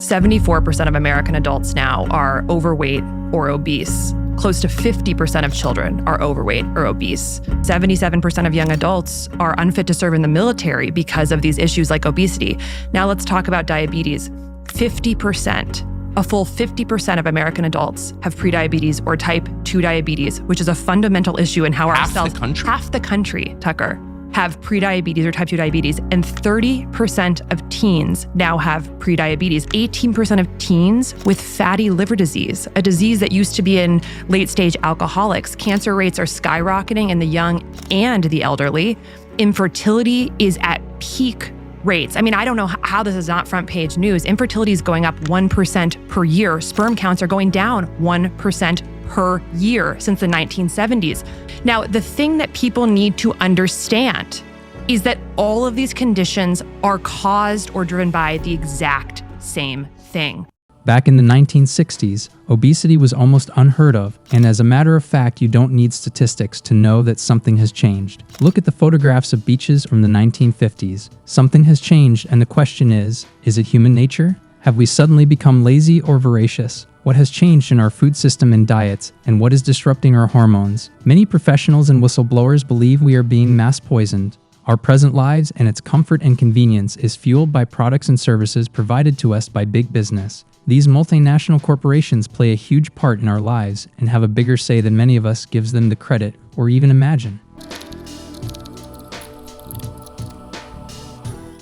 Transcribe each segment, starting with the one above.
74% of American adults now are overweight or obese. Close to 50% of children are overweight or obese. 77% of young adults are unfit to serve in the military because of these issues like obesity. Now let's talk about diabetes. 50%. A full 50% of American adults have prediabetes or type 2 diabetes, which is a fundamental issue in how our cells— half the country, Tucker, have prediabetes or type 2 diabetes, and 30% of teens now have prediabetes. 18% of teens with fatty liver disease, a disease that used to be in late-stage alcoholics. Cancer rates are skyrocketing in the young and the elderly. Infertility is at peak rates. I mean, I don't know how this is not front page news. Infertility is going up 1% per year. Sperm counts are going down 1% per year since the 1970s. Now, the thing that people need to understand is that all of these conditions are caused or driven by the exact same thing. Back in the 1960s, obesity was almost unheard of, and as a matter of fact, you don't need statistics to know that something has changed. Look at the photographs of beaches from the 1950s. Something has changed, and the question is it human nature? Have we suddenly become lazy or voracious? What has changed in our food system and diets, and what is disrupting our hormones? Many professionals and whistleblowers believe we are being mass poisoned. Our present lives and its comfort and convenience is fueled by products and services provided to us by big business. These multinational corporations play a huge part in our lives and have a bigger say than many of us gives them the credit or even imagine.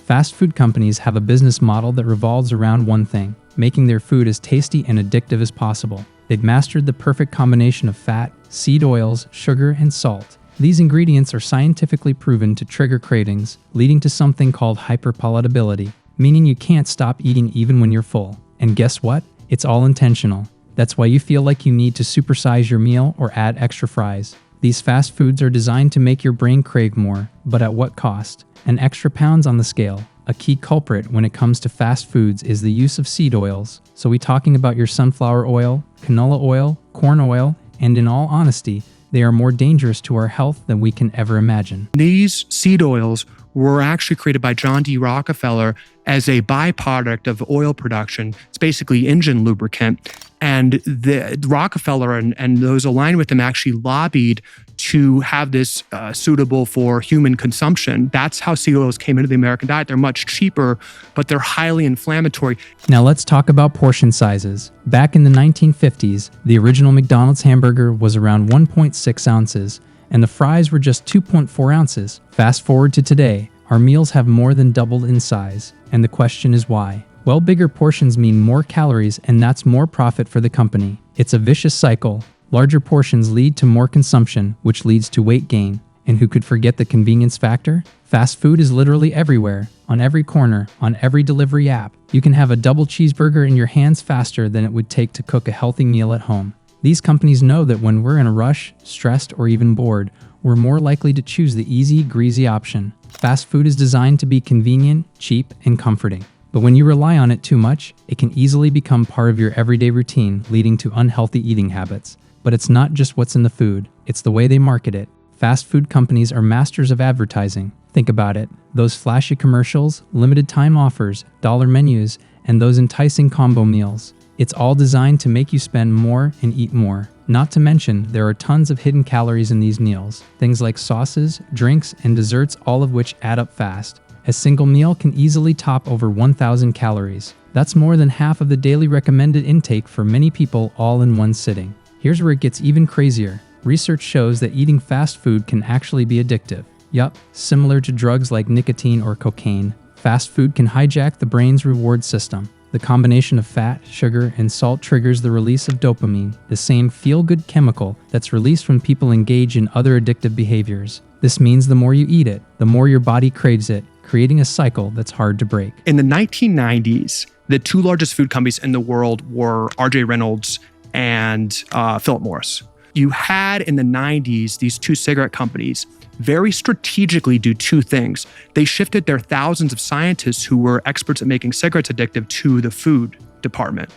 Fast food companies have a business model that revolves around one thing: making their food as tasty and addictive as possible. They've mastered the perfect combination of fat, seed oils, sugar, and salt. These ingredients are scientifically proven to trigger cravings, leading to something called hyperpalatability, meaning you can't stop eating even when you're full. And guess what? It's all intentional. That's why you feel like you need to supersize your meal or add extra fries. These fast foods are designed to make your brain crave more, but at what cost? An extra pounds on the scale. A key culprit when it comes to fast foods is the use of seed oils. So we talking about your sunflower oil, canola oil, corn oil, and in all honesty, they are more dangerous to our health than we can ever imagine. These seed oils were actually created by John D. Rockefeller as a byproduct of oil production. It's basically engine lubricant. And the Rockefeller and those aligned with him actually lobbied to have this suitable for human consumption. That's how seed oils came into the American diet. They're much cheaper, but they're highly inflammatory. Now let's talk about portion sizes. Back in the 1950s, the original McDonald's hamburger was around 1.6 ounces, and the fries were just 2.4 ounces. Fast forward to today, our meals have more than doubled in size, and the question is why? Well, bigger portions mean more calories, and that's more profit for the company. It's a vicious cycle. Larger portions lead to more consumption, which leads to weight gain. And who could forget the convenience factor? Fast food is literally everywhere, on every corner, on every delivery app. You can have a double cheeseburger in your hands faster than it would take to cook a healthy meal at home. These companies know that when we're in a rush, stressed, or even bored, we're more likely to choose the easy, greasy option. Fast food is designed to be convenient, cheap, and comforting. But when you rely on it too much, it can easily become part of your everyday routine, leading to unhealthy eating habits. But it's not just what's in the food, it's the way they market it. Fast food companies are masters of advertising. Think about it. Those flashy commercials, limited time offers, dollar menus, and those enticing combo meals. It's all designed to make you spend more and eat more. Not to mention, there are tons of hidden calories in these meals. Things like sauces, drinks, and desserts, all of which add up fast. A single meal can easily top over 1,000 calories. That's more than half of the daily recommended intake for many people, all in one sitting. Here's where it gets even crazier. Research shows that eating fast food can actually be addictive. Yup, similar to drugs like nicotine or cocaine, fast food can hijack the brain's reward system. The combination of fat, sugar, and salt triggers the release of dopamine, the same feel-good chemical that's released when people engage in other addictive behaviors. This means the more you eat it, the more your body craves it, creating a cycle that's hard to break. In the 1990s, the two largest food companies in the world were R.J. Reynolds and Philip Morris. You had in the 90s these two cigarette companies very strategically do two things. They shifted their thousands of scientists who were experts at making cigarettes addictive to the food department.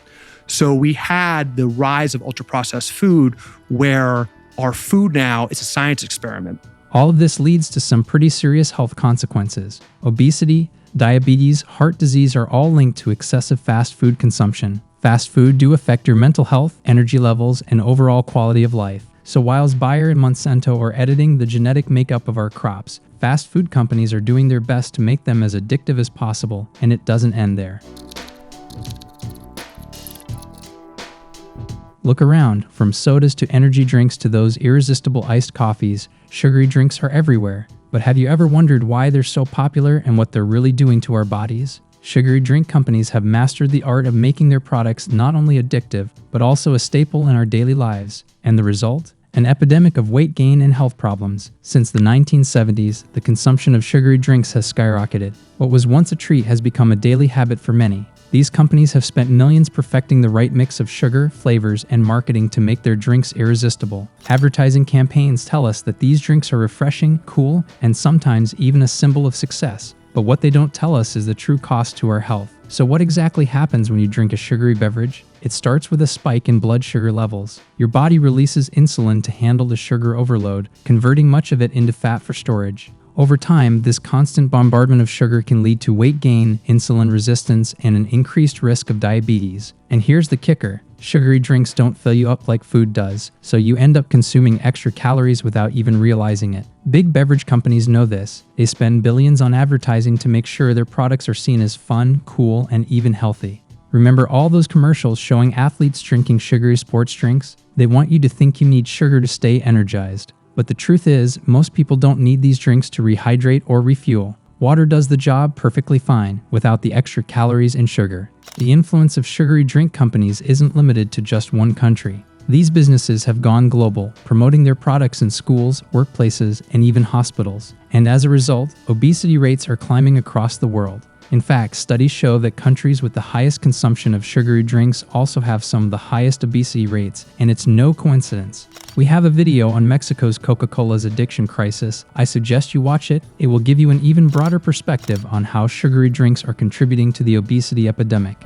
So we had the rise of ultra-processed food where our food now is a science experiment. All of this leads to some pretty serious health consequences: obesity, Diabetes, heart disease are all linked to excessive fast food consumption. Fast food do affect your mental health, energy levels, and overall quality of life. So whilst Bayer and Monsanto are editing the genetic makeup of our crops, fast food companies are doing their best to make them as addictive as possible, and it doesn't end there. Look around, from sodas to energy drinks to those irresistible iced coffees, sugary drinks are everywhere. But have you ever wondered why they're so popular and what they're really doing to our bodies? Sugary drink companies have mastered the art of making their products not only addictive, but also a staple in our daily lives. And the result? An epidemic of weight gain and health problems. Since the 1970s, the consumption of sugary drinks has skyrocketed. What was once a treat has become a daily habit for many. These companies have spent millions perfecting the right mix of sugar, flavors, and marketing to make their drinks irresistible. Advertising campaigns tell us that these drinks are refreshing, cool, and sometimes even a symbol of success. But what they don't tell us is the true cost to our health. So what exactly happens when you drink a sugary beverage? It starts with a spike in blood sugar levels. Your body releases insulin to handle the sugar overload, converting much of it into fat for storage. Over time, this constant bombardment of sugar can lead to weight gain, insulin resistance, and an increased risk of diabetes. And here's the kicker. Sugary drinks don't fill you up like food does, so you end up consuming extra calories without even realizing it. Big beverage companies know this. They spend billions on advertising to make sure their products are seen as fun, cool, and even healthy. Remember all those commercials showing athletes drinking sugary sports drinks? They want you to think you need sugar to stay energized. But the truth is, most people don't need these drinks to rehydrate or refuel. Water does the job perfectly fine, without the extra calories and sugar. The influence of sugary drink companies isn't limited to just one country. These businesses have gone global, promoting their products in schools, workplaces, and even hospitals. And as a result, obesity rates are climbing across the world. In fact, studies show that countries with the highest consumption of sugary drinks also have some of the highest obesity rates, and it's no coincidence. We have a video on Mexico's Coca-Cola's addiction crisis. I suggest you watch it. It will give you an even broader perspective on how sugary drinks are contributing to the obesity epidemic.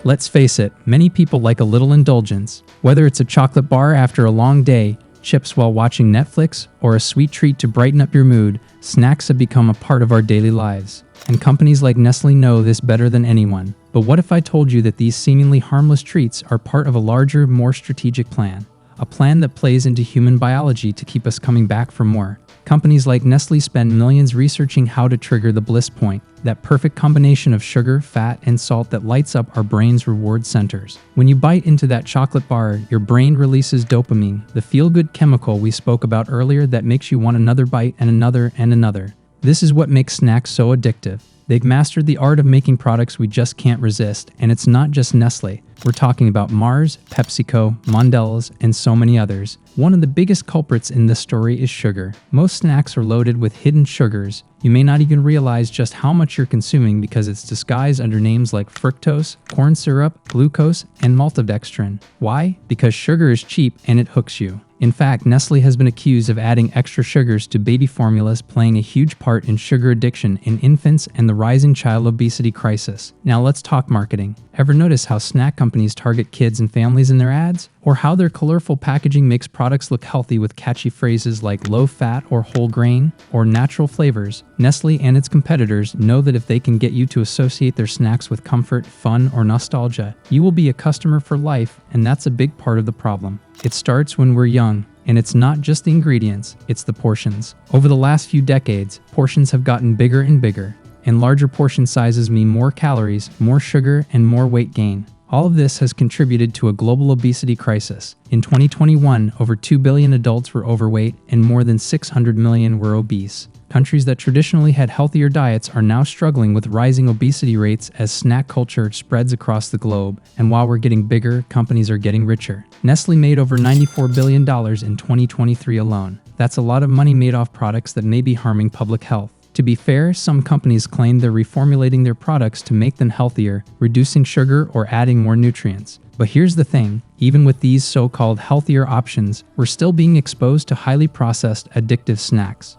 Let's face it, many people like a little indulgence. Whether it's a chocolate bar after a long day, chips while watching Netflix, or a sweet treat to brighten up your mood, snacks have become a part of our daily lives. And companies like Nestlé know this better than anyone. But what if I told you that these seemingly harmless treats are part of a larger, more strategic plan? A plan that plays into human biology to keep us coming back for more. Companies like Nestlé spend millions researching how to trigger the bliss point, that perfect combination of sugar, fat, and salt that lights up our brain's reward centers. When you bite into that chocolate bar, your brain releases dopamine, the feel-good chemical we spoke about earlier that makes you want another bite and another and another. This is what makes snacks so addictive. They've mastered the art of making products we just can't resist, and it's not just Nestlé. We're talking about Mars, PepsiCo, Mondelez, and so many others. One of the biggest culprits in this story is sugar. Most snacks are loaded with hidden sugars. You may not even realize just how much you're consuming because it's disguised under names like fructose, corn syrup, glucose, and maltodextrin. Why? Because sugar is cheap and it hooks you. In fact, Nestlé has been accused of adding extra sugars to baby formulas, playing a huge part in sugar addiction in infants and the rising child obesity crisis. Now let's talk marketing. Ever notice how snack companies target kids and families in their ads? Or how their colorful packaging makes products look healthy with catchy phrases like low fat or whole grain or natural flavors? Nestlé and its competitors know that if they can get you to associate their snacks with comfort, fun, or nostalgia, you will be a customer for life, and that's a big part of the problem. It starts when we're young, and it's not just the ingredients, it's the portions. Over the last few decades, portions have gotten bigger and bigger, and larger portion sizes mean more calories, more sugar, and more weight gain. All of this has contributed to a global obesity crisis. In 2021, over 2 billion adults were overweight and more than 600 million were obese. Countries that traditionally had healthier diets are now struggling with rising obesity rates as snack culture spreads across the globe. And while we're getting bigger, companies are getting richer. Nestlé made over $94 billion in 2023 alone. That's a lot of money made off products that may be harming public health. To be fair, some companies claim they're reformulating their products to make them healthier, reducing sugar or adding more nutrients. But here's the thing, even with these so-called healthier options, we're still being exposed to highly processed, addictive snacks.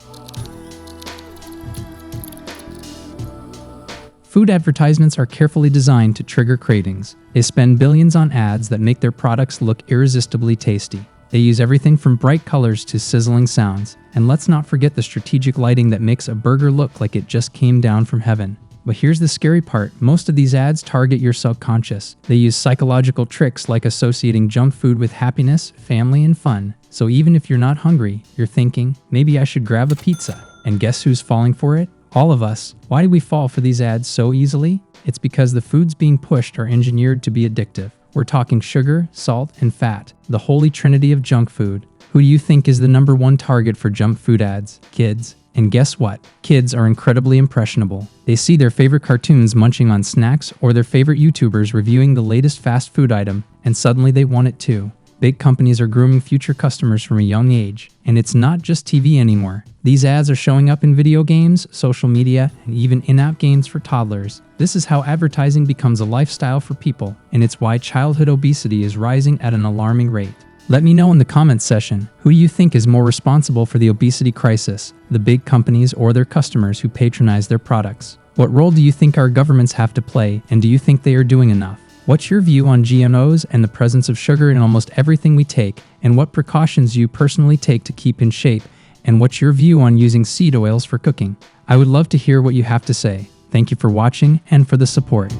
Food advertisements are carefully designed to trigger cravings. They spend billions on ads that make their products look irresistibly tasty. They use everything from bright colors to sizzling sounds. And let's not forget the strategic lighting that makes a burger look like it just came down from heaven. But here's the scary part. Most of these ads target your subconscious. They use psychological tricks like associating junk food with happiness, family, and fun. So even if you're not hungry, you're thinking, maybe I should grab a pizza. And guess who's falling for it? All of us. Why do we fall for these ads so easily? It's because the foods being pushed are engineered to be addictive. We're talking sugar, salt, and fat, the holy trinity of junk food. Who do you think is the #1 target for junk food ads? Kids. And guess what? Kids are incredibly impressionable. They see their favorite cartoons munching on snacks or their favorite YouTubers reviewing the latest fast food item, and suddenly they want it too. Big companies are grooming future customers from a young age, and it's not just TV anymore. These ads are showing up in video games, social media, and even in-app games for toddlers. This is how advertising becomes a lifestyle for people, and it's why childhood obesity is rising at an alarming rate. Let me know in the comments section, who do you think is more responsible for the obesity crisis, the big companies or their customers who patronize their products? What role do you think our governments have to play, and do you think they are doing enough? What's your view on GMOs and the presence of sugar in almost everything we take, and what precautions you personally take to keep in shape, and what's your view on using seed oils for cooking? I would love to hear what you have to say. Thank you for watching and for the support.